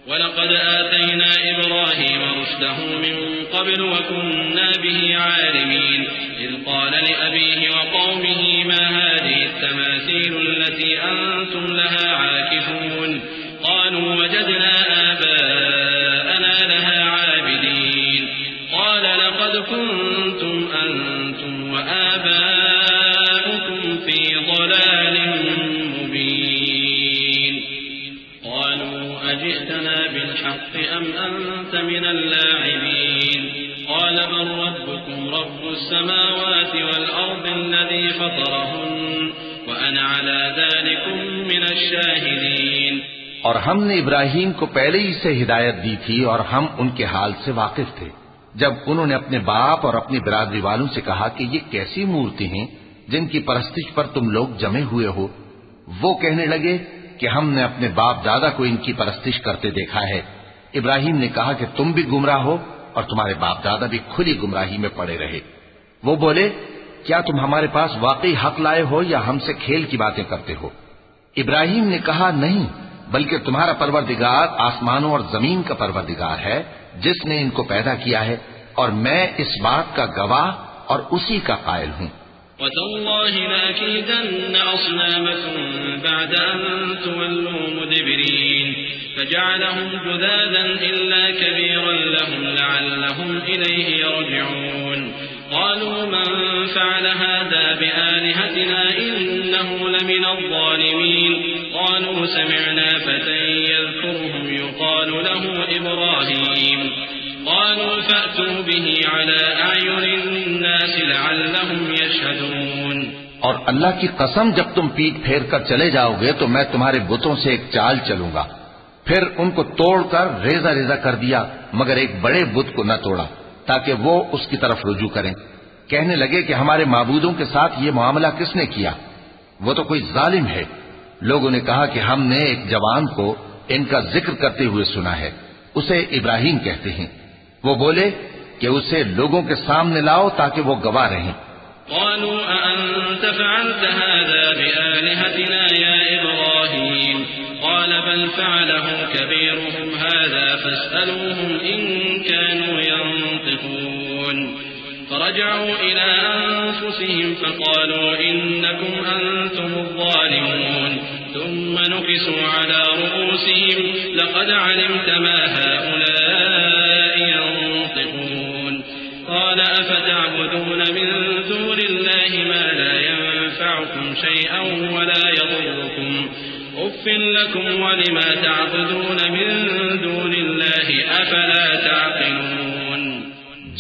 وَلَقَدْ آتَيْنَا إِبْرَاهِيمَ رُشْدَهُ مِنْ قَبْلُ وَكُنَّا بِهِ عَالِمِينَ إِذْ قَالَ لِأَبِيهِ وَقَوْمِهِ مَا هَذِهِ التَّمَاثِيلُ الَّتِي أَنْتُمْ لَهَا عَاكِفُونَ قَالُوا وَجَدْنَا آبَاءَنَا لَهَا عَابِدِينَ قَالَ لَقَدْ كُنْتُمْ أَنْتُمْ وَآبَاؤُكُمْ فِي ضَلَالٍ مُبِينٍ قَالُوا أَجِئْتَنَا بِالْحَقِّ أَمْ أَنْتَ مِنَ اللاعبين قال بل ربكم رب السماوات والأرض الذي فطرهن وأنا على ذلك من الشاهدين. اور ہم نے ابراہیم کو پہلے ہی سے ہدایت دی تھی اور ہم ان کے حال سے واقف تھے. جب انہوں نے اپنے باپ اور اپنی برادری والوں سے کہا کہ یہ کیسی مورتی ہیں جن کی پرستش پر تم لوگ جمے ہوئے ہو، وہ کہنے لگے کہ ہم نے اپنے باپ دادا کو ان کی پرستش کرتے دیکھا ہے. ابراہیم نے کہا کہ تم بھی گمراہ ہو اور تمہارے باپ دادا بھی کھلی گمراہی میں پڑے رہے. وہ بولے کیا تم ہمارے پاس واقعی حق لائے ہو یا ہم سے کھیل کی باتیں کرتے ہو؟ ابراہیم نے کہا نہیں، بلکہ تمہارا پروردگار آسمانوں اور زمین کا پروردگار ہے جس نے ان کو پیدا کیا ہے، اور میں اس بات کا گواہ اور اسی کا قائل ہوں. وَتَاللَّهِ لَأَكِيدَنَّ أَصْنَامَكُمْ بَعْدَ أَن تُوَلُّوا مُدْبِرِينَ فَجَعَلَهُمْ جُذَاذًا إِلَّا كَبِيرًا لَهُمْ لَعَلَّهُمْ إِلَيْهِ يَرْجِعُونَ قَالُوا مَنْ فَعَلَ هَذَا بِآلِهَتِنَا إِنَّهُ لَمِنَ الظَّالِمِينَ قَالُوا سَمِعْنَا فَتًى يَذْكُرُهُمْ يُقَالُ لَهُ إِبْرَاهِيمُ قالوا فأتوا به على أعين الناس لعلهم يشهدون. اور اللہ کی قسم جب تم پیٹ پھیر کر چلے جاؤ گے تو میں تمہارے بتوں سے ایک چال چلوں گا. پھر ان کو توڑ کر ریزہ ریزہ کر دیا مگر ایک بڑے بت کو نہ توڑا تاکہ وہ اس کی طرف رجوع کریں. کہنے لگے کہ ہمارے معبودوں کے ساتھ یہ معاملہ کس نے کیا؟ وہ تو کوئی ظالم ہے. لوگوں نے کہا کہ ہم نے ایک جوان کو ان کا ذکر کرتے ہوئے سنا ہے، اسے ابراہیم کہتے ہیں. وہ بولے کہ اسے لوگوں کے سامنے لاؤ تاکہ وہ گواہ رہیں. قالوا أأنت فعلت هذا بآلهتنا يا إبراهيم قال بل فعله كبيرهم هذا فاسألوهم إن كانوا ينطقون. فرجعوا إلى أنفسهم فقالوا إنكم أنتم الظالمون ثم نكسوا على رؤوسهم لقد علمت ما هؤلاء ينطقون. قال أفتعبدون من دون الله ما لا ينفعكم شيئا ولا يضركم أف لكم ولما تعبدون من دون الله أفلا تعقلون.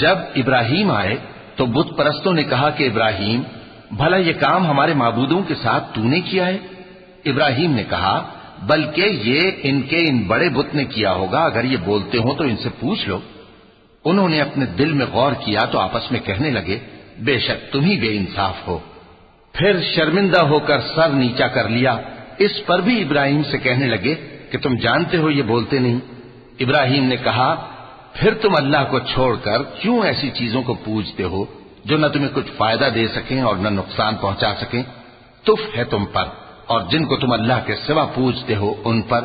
جب ابراہیم آئے تو بت پرستوں نے کہا کہ ابراہیم بھلا یہ کام ہمارے معبودوں کے ساتھ تو نے کیا ہے؟ ابراہیم نے کہا بلکہ یہ ان بڑے بت نے کیا ہوگا، اگر یہ بولتے ہوں تو ان سے پوچھ لو. انہوں نے اپنے دل میں غور کیا تو آپس میں کہنے لگے بے شک تم ہی بے انصاف ہو. پھر شرمندہ ہو کر سر نیچا کر لیا. اس پر بھی ابراہیم سے کہنے لگے کہ تم جانتے ہو یہ بولتے نہیں. ابراہیم نے کہا پھر تم اللہ کو چھوڑ کر کیوں ایسی چیزوں کو پوجتے ہو جو نہ تمہیں کچھ فائدہ دے سکیں اور نہ نقصان پہنچا سکیں؟ تف ہے تم پر اور جن کو تم اللہ کے سوا پوجتے ہو ان پر.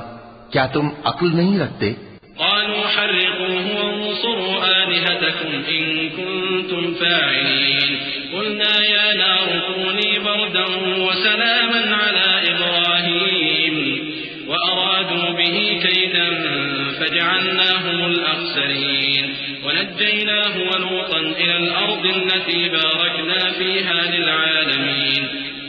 کیا تم عقل نہیں رکھتے؟ قالوا حرقوه وانصروا آلهتكم إن كنتم فاعلين. قلنا يا نار كوني بردا وسلاما على إبراهيم وأرادوا به كيدا فجعلناهم الأخسرين. ونجيناه ولوطا إلى الأرض التي باركنا فيها للعالمين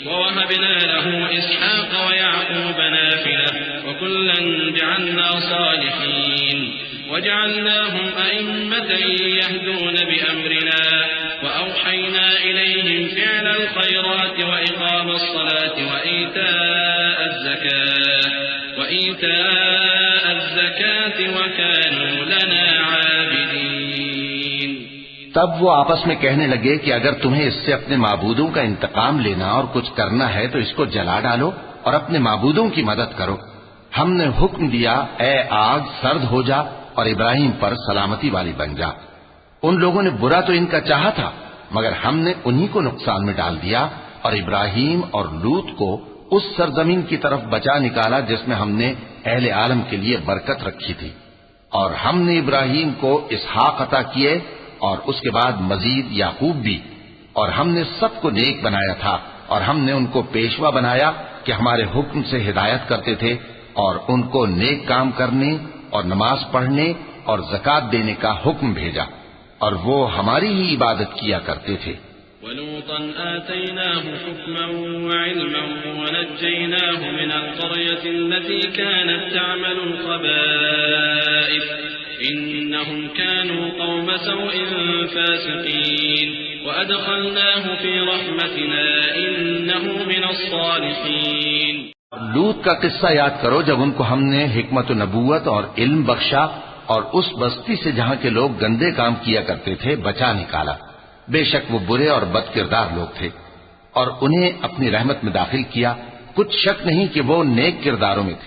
ووهبنا له إسحاق ويعقوب نافلة وكلا جعلنا صالحين وجعلناهم أئمة يهدون بأمرنا وأوحينا إليهم فعل الخيرات وإقام الصلاة وإيتاء الزكاة وكانوا لنا عابدين. تب وہ آپس میں کہنے لگے کہ اگر تمہیں اس سے اپنے معبودوں کا انتقام لینا اور کچھ کرنا ہے تو اس کو جلا ڈالو اور اپنے معبودوں کی مدد کرو. ہم نے حکم دیا اے آگ سرد ہو جا اور ابراہیم پر سلامتی والی بن جا. ان لوگوں نے برا تو ان کا چاہا تھا مگر ہم نے انہی کو نقصان میں ڈال دیا اور ابراہیم اور لوط کو اس سرزمین کی طرف بچا نکالا جس میں ہم نے اہل عالم کے لیے برکت رکھی تھی، اور ہم نے ابراہیم کو اسحاق عطا کیے اور اس کے بعد مزید یعقوب بھی، اور ہم نے سب کو نیک بنایا تھا، اور ہم نے ان کو پیشوا بنایا کہ ہمارے حکم سے ہدایت کرتے تھے، اور ان کو نیک کام کرنے اور نماز پڑھنے اور زکات دینے کا حکم بھیجا، اور وہ ہماری ہی عبادت کیا کرتے تھے۔ وَلُوطًا آتَيْنَاهُ حُكْمًا وَعِلْمًا وَنَجَّيْنَاهُ مِنَ الْقَرْيَةِ الَّتِي كَانَتْ تَعْمَلُ الْخَبَائِثَ إِنَّهُمْ كَانُوا قَوْمَ سَوْءٍ فَاسِقِينَ وَأَدْخَلْنَاهُ فِي رَحْمَتِنَا إِنَّهُ مِنَ الصَّالِحِينَ۔ لوط کا قصہ یاد کرو جب ان کو ہم نے حکمت و نبوت اور علم بخشا اور اس بستی سے جہاں کے لوگ گندے کام کیا کرتے تھے بچا نکالا۔ بے شک وہ برے اور بد کردار لوگ تھے، اور انہیں اپنی رحمت میں داخل کیا، کچھ شک نہیں کہ وہ نیک کرداروں میں تھے۔